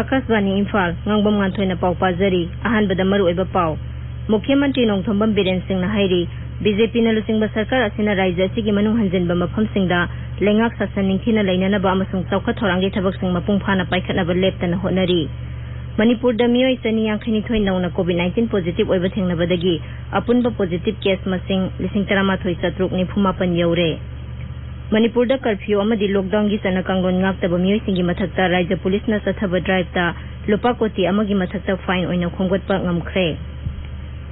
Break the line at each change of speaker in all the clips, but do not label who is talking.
Akashvani Imphal Ngangbam Nganthoi na pau pazari ahanbada maruoiba pau Mukhyamantri Nongthombam Biren Singh na hairi BJP na lusingba sarkar asina raija asigi manung hanjinba mafamsingda lengak sasan ningthina lainanaba amasung chawkha thorangi thabaksing mapung phana paikhatnaba leptana honari Manipur da miyoi chani yangkhani thoi nauna COVID-19 positive oiba thengnabadagi apunba positive case masing 13,738 yaure Manipur da curfew amadi lockdown gi chana kanglon ngaktaba miyoi singi mathakta raija police na sathaba drive ta lupa koti amagi mathakta fine oina khongotpa ngamkhre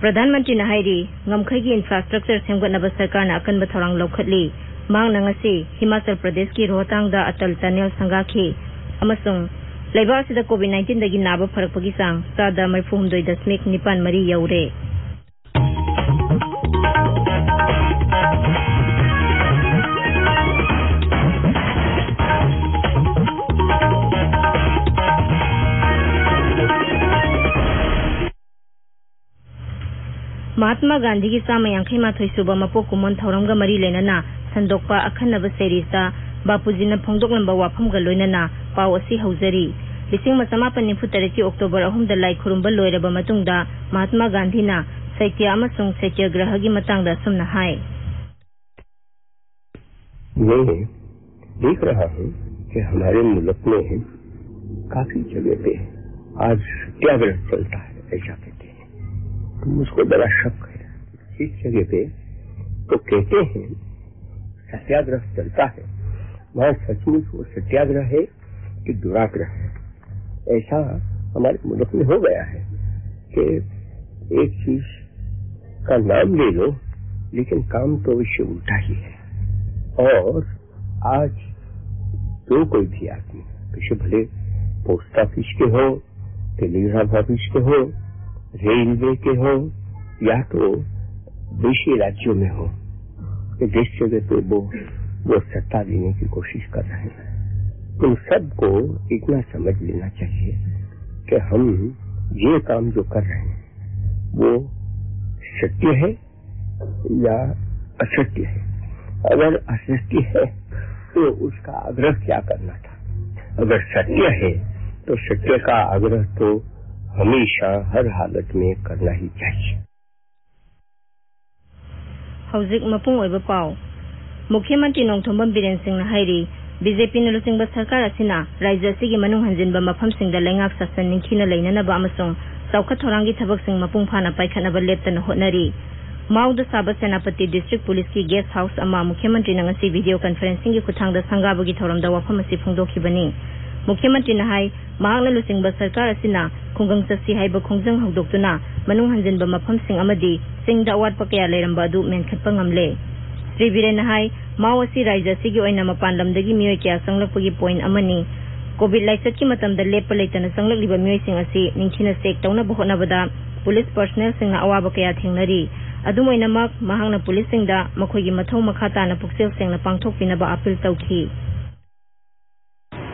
Pradhan Mantri na hairi ngamkhai gi infrastructure semgatnaba sarkar na akanba thorang lokhatli mang na ngasi Himachal Pradesh ki Rohtang da atal tunnel sangakhi amasung Laiba sida COVID-19 dagi naba pharakpagi sang sada 39.9 mari yaure Mahatma Gandhi ki sama yangkhai ma thoi suba mapo kumon thauramga mari lenana sandokpa akhanaba serisa Bapuji na phongdoklamba wafam ga loinana pau asi hauzari lising masama pani futarati October 3 da lai khurumba loiraba matungda Mahatma Gandhi na saitya amasung satyagraha gi matangda sumna hai
मैं देख रहा हूं कि हमारे मुल्क में काफी जगह पे आज सत्याग्रह चलता है ऐसा कहते हैं तो मुझको बड़ा शक है इस जगह पे तो कहते हैं सत्याग्रह चलता है वहां सचमुच वो सत्याग्रह है कि दुराग्रह है ऐसा हमारे मुल्क में हो गया है कि एक चीज का नाम ले लो लेकिन काम तो इससे उल्टा ही है और आज जो कोई भी आदमी किसी भले पोस्ट ऑफिस के हो टेलीग्राफ ऑफिस के हो रेलवे के हो या तो देशी राज्यों में हो कि जिस जगह पे वो सत्ता लेने की कोशिश कर रहे हैं तो सबको इतना समझ लेना चाहिए कि हम ये काम जो कर रहे हैं वो सत्य है या असत्य है अगर असत्य है तो उसका आग्रह क्या करना था अगर सत्य है तो सत्य का आग्रह तो हमेशा हर हालत में करना ही चाहिए
हौजिक मपुंग ओइबा पाव मुख्यमंत्री नोंगथोंबम बिरेन सिंह ना हाइरी बीजेपी न लुसिंगबा सरकार असिना राज्य सिगी मनुंग हंजिनबा मफम सिंगदा लेंगाक सासन निंखिना लेननबा अमसों चौखा थोरांगी थबक सिंग मपुंग फाना पाइखनबा लेप्तना होटनरी माउद साबा सेनापति डिस्ट्रिक्ट पुलिस की गेस्ट हाउस अमा मुख्यमंत्री न ngasi वीडियो कॉन्फ्रेंसिंग की खुथांगदा संगाबगी थौरमदा वाफम असि फंगदोखिबनी मुख्यमंत्री न हाई महांगना लुसिंगबा सरकार असिना खुंगंग चसी हाइबा खोंजंग हौदोक्तुना मनुंग हंजिनबा मफम सिंग अमदी सिंगदा अवाटपा कया लेरंबा अदु मेनखतपा ngamle श्री बिरेन हाई माउ असि राज्य सिगी ओइना मपान लमदगी मियोय कया संगलकपगी पॉइंट अमनी कोविड लाइसट की मतमदा लेप लेतना संगलकलिबा मियोय सिंग असि निंखिना चेक तौना बहोनाबदा पुलिस पर्सनल सिंगना अवाबा कया थेंगनरी अदुमैनमक महांगना पुलिस सिंगदा मखोयगी मथौ मखा ताना पुक्सेल सिंगना पांगथोकपिनबा appeal तौखी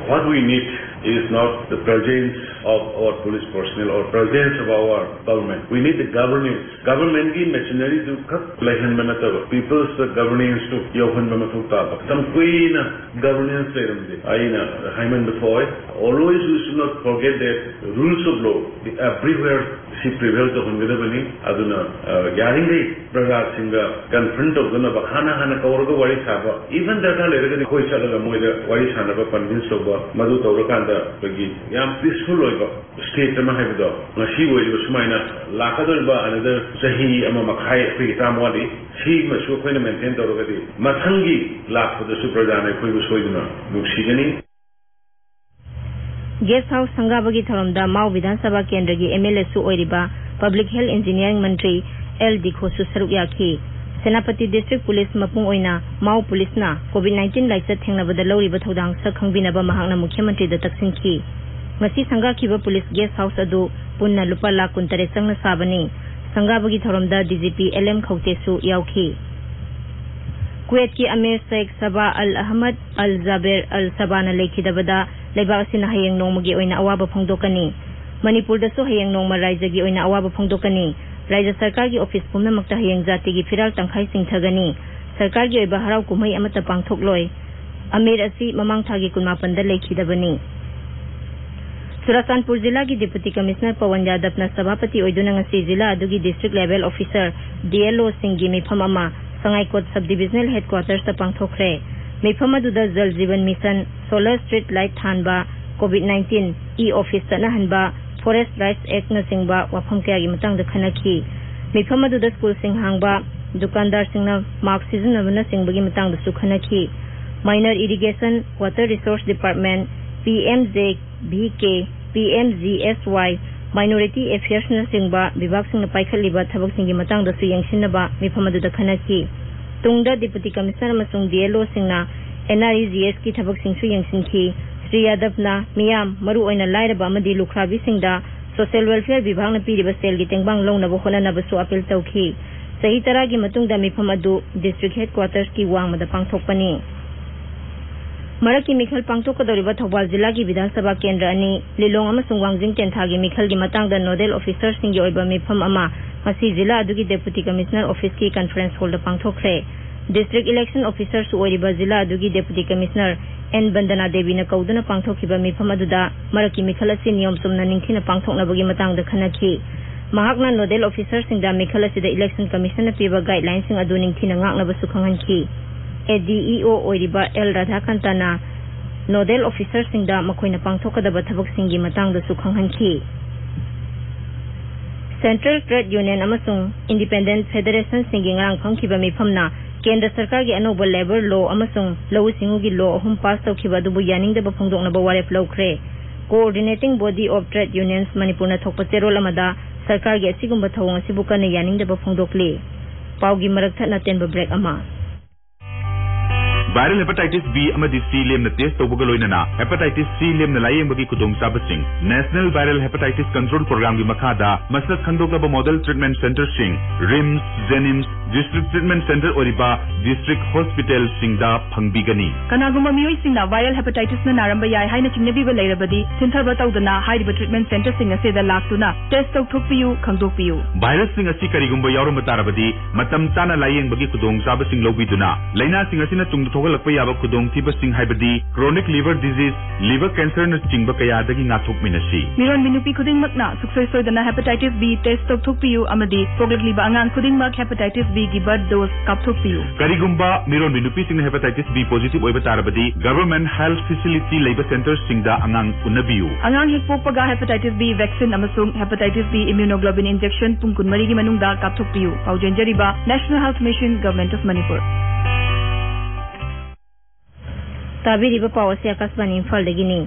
What we need is not the presence of our police personnel or presence of our government. We need the governance. Government की machinery to cut लेकिन बनाता people's governance to Yohan में मतलब ताप. Some queen governance ले रहे हैं. आई ना Hyman Nganthoi. Always we should not forget that rules of law everywhere she prevails to होंगे बनी. अदुना यारिंगे प्रकार सिंगा confront of गना बखाना खाना कौरगो वाली साबा. Even that ले रहे हैं कोई चला मोइले वाली साना बा convince होगा. मधु तौरकांदा बगी याम peaceful होइबा state में है बदो ngasi होइबा सुमाइना लाकादोइबा another सही अमा मखाई प्रिताम वाली सी मसु कोइना मेंटेन तौरगदी मथंगी लाखदसु प्रजाने कोइबु सोइदुना नुक्सिगनी
गेस्ट हाउस संगाबगी थरमदा माउ विधानसभा केंद्र की एमएलए सु ओइरिबा पब्लिक हेल्थ इंजीनियरिंग मंत्री एल दिखोसु सरुक याखी सेनापति डिस्ट्रिक्ट पुलिस मपुंग ओइना माउ पुलिसना कोविड-19 लाइसट थेंगनबदा लौरिबा थौदांग सखंगबिनबा महांगना मुख्यमंत्री दा तक्सिनखी ngasi संगाखिबा पुलिस गेस्ट हाउस अदु पुन्ना लुपा लाख 19 संगना साबनी संगाबगी थौरमदा डीजीपी एलएम खौतेसु यावखी कुवैत की अमीर शेख सबा अल अहमद अल जाबेर अल सबाना लेखिदबदा लेबा असिना हयेंग नोंमगी ओइना अवाबा फंगदोकनी मणिपुर दसु हयेंग नोंमा राज्यगी ओइना अवाबा फंगदोकनी राज्य सरकार की ऑफिस पुनमक्ता हयेंग जाति की फिराल तंखाई सिंथगनी सरकार की ओइबा हराव कुमई अमता पांगथोकलोय अमीर असि ममांग थागी 18 लेखिदबनी Churachandpur Jilla ki Deputy Commissioner Pawan Yadav na Sabhapati oiduna ngasi Jilla adugi District Level Officer DLO Singgi mifam ama Sangaikot Subdivisional Headquarters ta pangthokre. Mifam aduda Jal Jeevan Mission, Solar Street Light thanba, COVID-19 E-Office na hanba, Forest Rights Act na singba wafam kaya gi matang da khanaki. Mifam aduda school sing hangba, dukandar sing na mark season na singbagi matang da su khanaki. Minor Irrigation, Water Resource Department, PMJ, BK, PMGSY, Minority Affairs na singba, bibag sing na paikhaliba thabak singi matang da su yangsinaba mifam aduda khanaki. Tungda Deputy Commissioner masung DLO sing na NREGS ki thabak sing su yangsinki. Sri Yadav na miyam maru oina lairaba amadi lukhrabi singda Social Welfare Vibhag na piriba sel gi tengbang long na bokhona na basu appeal tawki. Sahi tara gi matungda mifam adu District Headquarters ki wangmada pangthokpani. Maraki Mikhal pangthokadoriba Thobal Jilla ki Vidhan Sabha Kendra ani Lilong amasung Wangjing Tentha gi Mikhal gi matangda Nodal Officers sing gi oiba mifam ama ngasi Jilla adugi Deputy Commissioner Office ki Conference Hall da pangthokre. District Election Officer su oiba Jilla adugi Deputy Commissioner N Bandana Devi na kauduna pangthokhiba mifam aduda Maraki Mikhal asi niyom sumna ningthina pangthoknabagi matangda khanaki. Mahakna Nodal Officer singda Mikhal asi da Election Commission na piba guidelines sing adu ningthina ngaknaba su khanghanki. ADEO oiriba L Radhakantana Nodal Officer singda makoina pangthokadaba thabak singi matangda su khanghanki. Central Trade Union amasung Independent Federation singi ngarang phangkhiba mifamna Kendra Sarkar gi Anoba Labor Law amasung Law Singu gi Law ahum pass tawkhiba dubu yaningdaba phongdoknaba warep lawkhre. Coordinating Body of Trade Unions Manipur na thokpa cherol amada Sarkar gi asigumba thawang asibu kana yaningdaba phongdokli. Paugi marakthat na tenba break ama.
Viral hepatitis B amadi C lem na test tawbaga loinana hepatitis C lem na layeng bagi kudong sabasing National Viral Hepatitis Control Program gi makhada masat khandokaba Model Treatment Center sing RIMS Jenims District Treatment Center oriba District Hospital singda phangbigani
kanaguma mioi singna viral hepatitis na naramba yai haina chingnabiba leirabadi thinthaba tawdana haiba treatment center sing aseda laktuna test tawthokpiyu khangdokpiyu
virus sing asi karigumba yauramba tarabadi matam tana layeng bagi kudong sabasing lobiduna laina sing asina tung lakpa yaba kudong tibasing haibadi chronic liver disease liver cancer na chingba kaya dagi ngathok minasi
miron minupi khuding makna suksoi soidana hepatitis B test tokthokpiyu amadi poglagliba angang khuding mak hepatitis B gi birth dose kapthokpiyu
karigumba miron minupi sing hepatitis B positive oiba tarabadi government health facility labor center singda angang unabiyu
angang hekpokpaga hepatitis B vaccine amasung hepatitis B immunoglobulin injection pungkun mari gi manungda kapthokpiyu paujenjariba National Health Mission Government of Manipur
Tabiriba pawasi akasbani Imphal dagini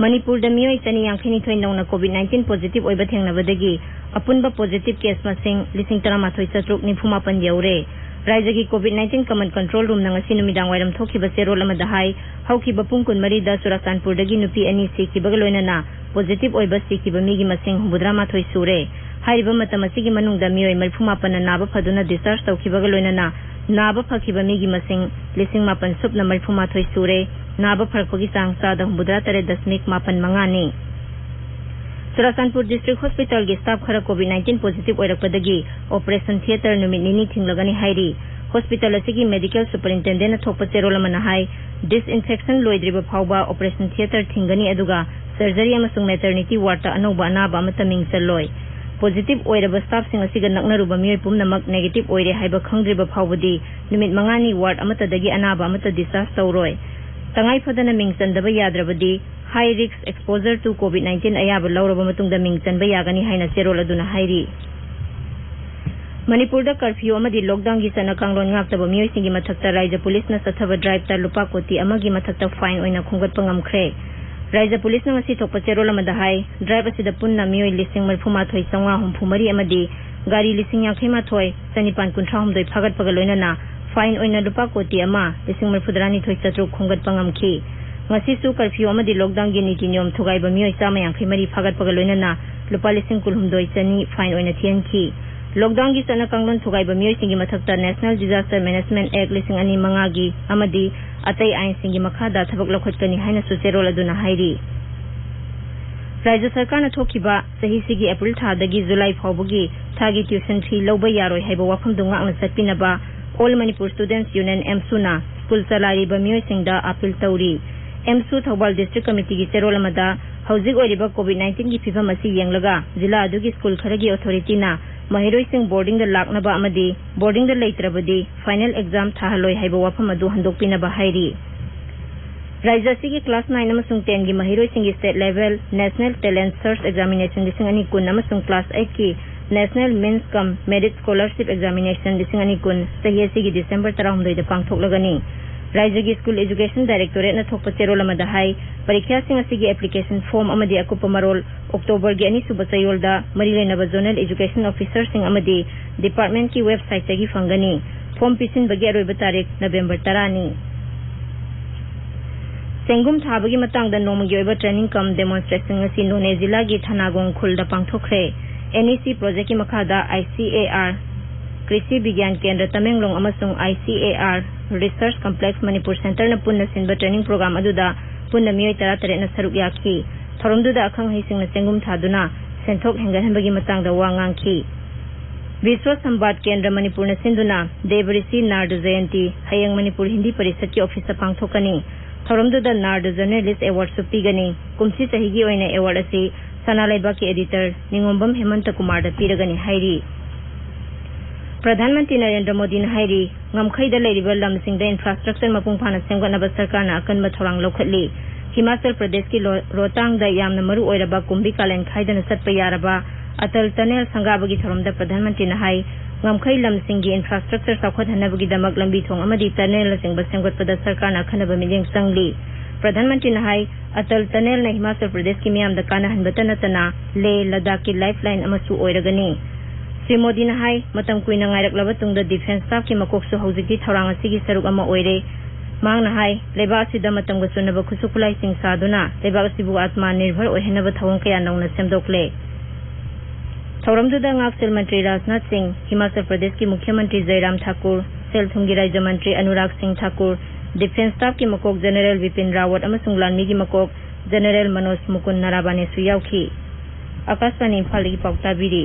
Manipur da miyoi chani yangkhini thoi nongna COVID-19 positive oiba thengnabadagi apunba positive case masing lising tarama thoi chatruk nifumapan yaure Raijagi COVID-19 Command Control Room na ngasi numidang wairam thokiba serol amada hai haukiba pungkun mari da Churachandpur dagi nupi ani sikiba loinana positive oiba sikiba migi masing hubudrama thoi sure hairiba matamasigi manungda miyoi malfumapan na naba phaduna discharge tawkiba loinana Naba Pakiba Migi Masing, Lising Mapan Sup na Malfuma Toy Sure, Naba Parkogi Sang Sada Humbudra Tare Dasmik Mapan Mangani. Churachandpur District Hospital gi staff khara COVID-19 positive oirakpadagi Operation Theater numit nini thinglagani hairi. Hospital asigi Medical Superintendent na thokpa cherolamana hai disinfection loidriba phauba Operation Theater thingani aduga surgery amasung maternity ward ta anoba anaba amata mingchaloi. Positive oiraba staff sing asiga naknaruba miyoi pumnamak negative oire haiba khangdriba phawbadi numit mangani ward amata dagi anaba amata discharge tawroi tangai phadana mingchandaba yadrabadi high risk exposure to COVID-19 ayaba lawraba matungda mingchanba yagani haina serol aduna hairi Manipur da curfew amadi lockdown gi sana kanglon ngaktaba miyoi singi mathakta Raija Police na sathaba drive ta lupa koti amagi mathakta fine oina khungatpa ngamkhre Raija Police na ngasi thokpa cherol amada hai drive asida punna miyoi lising marphuma thoi sangwa humphumari amadi gari lising yakhema thoi sanipan kunthra humdoi phagat pagaloina na fine oina lupa koti ama lising marfudrani thoi chatruk khungat pangamki ngasi su curfew amadi lockdown gi niti niom thugai ba miyoi sama yakhemari phagat pagaloina na lupa lising kulhumdoi chani fine oina thianki lockdown gi sana kanglon thugai ba miyoi singi mathakta National Disaster Management Act lising ani mangagi amadi atai ain singi makhada thabak lokhotkani haina su cherol aduna hairi Raja Sarkar na thokiba sahi sigi April tha dagi July phawbugi thagi tuition fee loba yaroi haiba wafam dunga ang satpinaba All Manipur Students Union MSU na school salary ba miyoi singda appeal tawri MSU Thobal District Committee gi cherol amada हौजिक ओइरिबा कोविड-19 की फिभम असी येंगलगा जिला अदुगी school खरगी authority ना महिरोई सिंह boarding द लाकनबा अमदी बोर्डिंग द लेत्रबदी फाइनल एग्जाम थाहलोय हाइबा वाफम अदु हंदोकपिनबा हाइरी राज्यसी की क्लास 9 अमसुंग 10 की महिरोई सिंह state level national talent search examination लिसिंग अनि कुन अमसुंग क्लास 8 की national means cum merit scholarship examination लिसिंग अनि कुन सहियसी की दिसंबर 19 द पांगथोकलगनी राज्य की स्कूल एजुकेशन डायरेक्टोरेट न थोकप चेरोल अमदा हाई परीक्षा सिंह असिगी एप्लीकेशन फॉर्म अमदी अकुप मरोल अक्टोबर की अनी सुब चयोलदा मरी लेनब जोनल एजुकेशन ऑफिसर सिंह अमदी डिपार्टमेंट की वेबसाइट तगी फंगनी फॉर्म पिसिन बगी अरोइब तारीख नवंबर 10 नी सेंगुम थाबगी मतंग द नोमगी ओइब ट्रेनिंग कम डेमोन्स्ट्रेशन असि नोने जिला की थानागोंग खुलदा पांगथोखरे एनईसी प्रोजेक्ट की मखादा आईसीएआर कृषि विज्ञान केंद्र तमेंगलोंग अमसुंग ICAR research complex Manipur centre न पुन्ना सिनबा ट्रेनिंग प्रोग्राम अदुदा पुन्ना मियोय 13 न सरुक याखी थोरमदुदा अखंग हिसिंग न सेंगुम थादुना सेंथोक हेंगहनबगी मतंगदा वा nganगखी विश्व संवाद केंद्र मणिपुर न सिंधुना देवऋषि नारद जयंती हयंग मणिपुर हिंदी परिषद की office पांगथोकनी थोरमदुदा Narad journalist award सुपीगनी Kumsi सहिगी ओइने अवार्ड असि सनालैबा के एडिटर निंगोंबम हेमंत कुमार द पीरगनी हाइरी प्रधानमंत्री नरेंद्र मोदी ने हाइरी ngमखैद लेरिबा लमसिंग द इंफ्रास्ट्रक्चर मपुंग फाना सेमगनब सरकारना अकनब थोरांग लौखटली हिमाचल प्रदेश की रोहतांग द यामना मरु ओइरबा कुंभी कालेन खाइदन सत्प यारबा अटल टनल संगाबगी थोरमद प्रधानमंत्री ने हाई ngमखै लमसिंग की इंफ्रास्ट्रक्चर साखोथनबगी दमक लंबी थोंग अमदी टनल सिंग सेमगतपद सरकारना खनब मिलिंग संगली प्रधानमंत्री ने हाई अटल टनल ने हिमाचल प्रदेश की मियाम द कानहनबत नतना ले लद्दाख की लाइफलाइन अमसु ओइरगनी श्री मोदी ने हाई मतम कुइना ngairaqlaba tungda डिफेंस स्टाफ की मकोकसु हौजिकी थौरांग असिगी सरुक अमा ओइरे मांगना हाई लेबा असिदा मतम गसुनबा खुसुकुलाई सिंग सादुना लेबा असिबु आत्मनिर्भर ओहेनबा थौंग कया नौना सेमदोकले थौरमदुदा ngaksil मंत्री राजनाथ सिंह हिमाचल प्रदेश की मुख्यमंत्री जयराम ठाकुर सेलथुमगी राज्य मंत्री अनुराग सिंह ठाकुर डिफेंस स्टाफ की मकोक जनरल विपिन रावत अमसुंग लानमी की मकोक जनरल मनोज मुकुंद नराबाने सुयाउखी आकाशवाणी इम्फाल की पाउताबिरी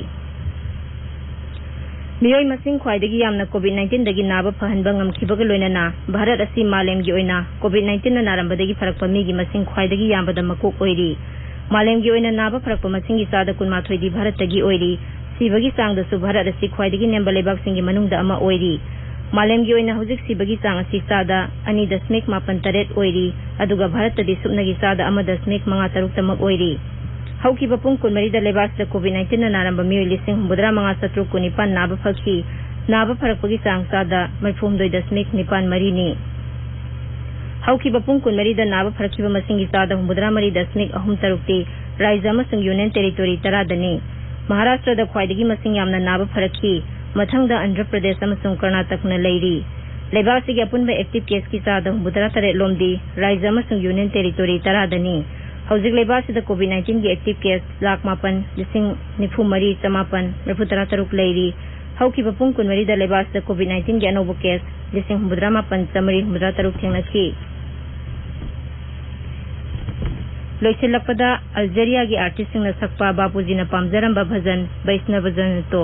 मियोय मसिंग ख्वाइदगी यामना कोविड-19 दगी नाबा फहनबा ngमखिबगा लोइनना भारत असि मालेमगी ओइना कोविड-19 ना नारंबदगी फरकपा मिगी मसिंग ख्वाइदगी यामबदा मकोक ओइरी मालेमगी ओइना नाबा फरकपा मसिंगी सादा 18 दी भारत तगी ओइरी सिबगी चांगदसु भारत असि ख्वाइदगी नेम्बा लेबाक सिंगी मनुंगदा अमा ओइरी मालेमगी ओइना हुजिक सिबगी चांग असि सादा 2.83 ओइरी अदुगा भारत तदी सुपनगी सादा 1.53 तमक ओइरी हौकिबा पुंग कुनमरीदा लेबासदा कोविड-19 ना नारंबा मियोय लिसिंग हुंबुद्रा मंगा सत्रु कुनिपान नाबा फरकी नाबा फरकपगी चांग सादा 92.94 नी हौकिबा पुंग कुनमरीदा नाबा फरकीबा मसिंगी सादा हुंबुद्रा 3.63 राज्य अमसुंग यूनियन टेरिटोरी 10 दनी महाराष्ट्र दा ख्वाइदगी मसिंग यामना नाबा फरकी मथंगदा आंध्र प्रदेश अमसुंग कर्नाटक न लेरी लेबासिगी अपुनबा एक्टिव केस की सादा हुंबुद्रा 3 लोमदी राज्य अमसुंग यूनियन टेरिटोरी 10 दनी हौजिक लेबासिदा कोविड-19 की एक्टिव केस 1,94,953 लेरी हौकिबा पुंग कुनमरीदा लेबासिदा कोविड-19 की अनोबो केस 9,953 थेंगनखी लोइसिलपदा अल्जेरिया की आर्टिस्ट सिंह सकपा बापूजी न पामजरंबा भजन वैष्णव जन तो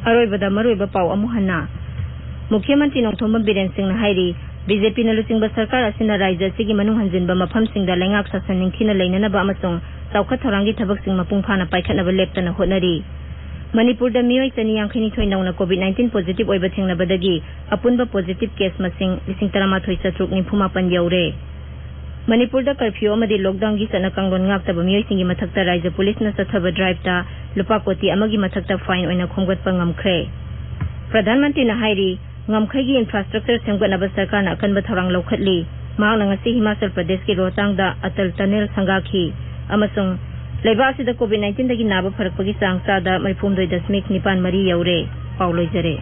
अरोइबदा मरोइबा पाउ अमुहन्ना मुख्यमंत्री नोंथोंबम बिरेन सिंह हाइरी बीजेपी न लुचिंगबा सरकार असिना राज्य सिगी मनुंग हंजिनबा मफमसिंगदा लेंगाक सासन निंखिना लेननबा अमसुंग चौखत थौरांगी थबकसिंग मपुंग फाना पाइखतनबा लेप्तना होटनरी मणिपुर दा मियोय 2,2 नौना कोविड-19 positive ओइबा थेंगनबदगी अपुनबा positive case मसिंग 13,794 you're Manipur दा कर्फ्यू अमदी लॉकडाउन की सना कांगलोन ngaktaba मियोय सिंगी मथक्ता राज्य पुलिस न सथबा ड्राइव ता लुपा कोटी अमगी मथक्ता फाइन ओइना खोमगतपा ngamkhre प्रधानमंत्री न हाइरी ngमखैगी इंफ्रास्ट्रक्चर सेमगनबा सरकार न अकनबा थौरांग लौखटली मांग ngasi हिमाचल प्रदेश की रोहतांग दा अटल टनल संगाखी अमसुंग लेबासिदा कोविड-19 दगी नाबा फरकपगी चांग सादा 32.94 यौरे पाउलोइजरे।